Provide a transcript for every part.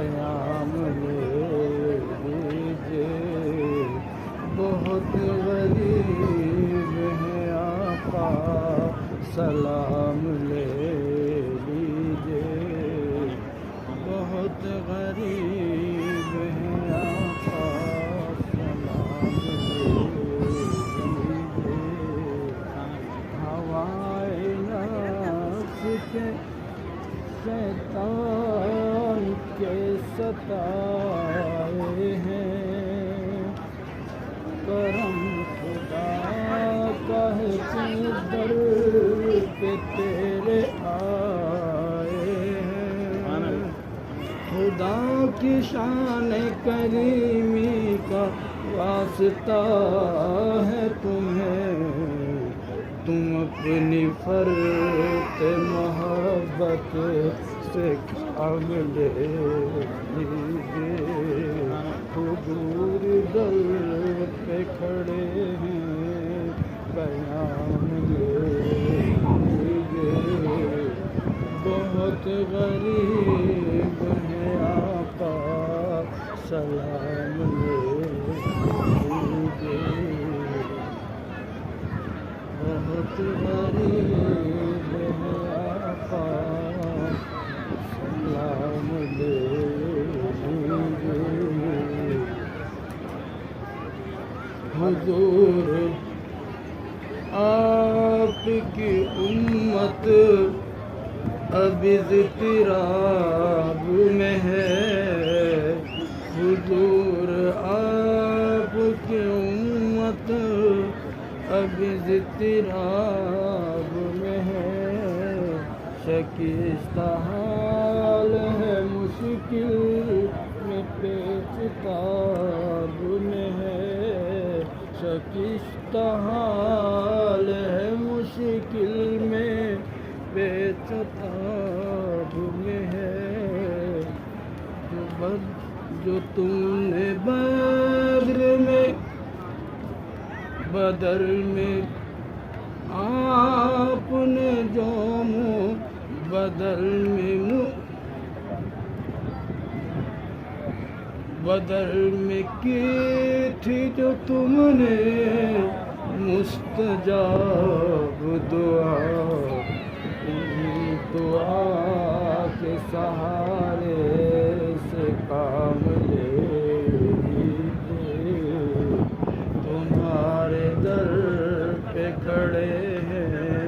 پیام لے لیجیے، بہت غریب ہے آقا سلام لے لیجیے، بہت غریب ہے آقا سلام لے لیجیے، ہوائے نفس کے شیطان کے ستائے ہیں، کرم خدا کا ہے کہ در پہ تیرے آئے ہیں، خدا کی شان کریمی کا واسطہ ہے تمہیں، تم اپنی فرط محبت سے کام لے لیجیے، حضور در پہ کھڑے ہیں پیام لے لیجیے، بہت غریب ہے آقا سلام لے لیجیے، بہت غریب ہے آقا سلام لے لیجیے، حضور آپ کی امت اب اضطراب میں ہے، حضور آپ کی امت اب اضطراب میں ہے، شکستہ حال ہے مشکل میں پیچ تاب میں ہے، شکستہ حال ہے مشکل میں پیچ تاب میں ہے، جو تم نے بدر میں آپ نے جو بدر میں کی تھی جو تم نے مستجاب دعا، دعا کے سہارے سے کام لے لیجیے، تمہارے در پہ کھڑے ہیں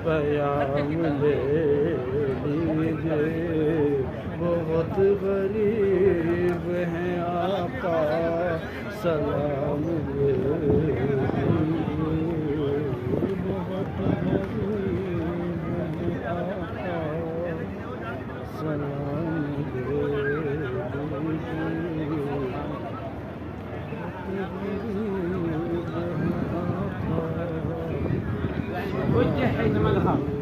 پیام لے لیجیے، بہت غریب ہیں آقا سلام لے لیجیے، بہت غریب ہیں آقا سلام لے لیجیے، وجه حيثما لها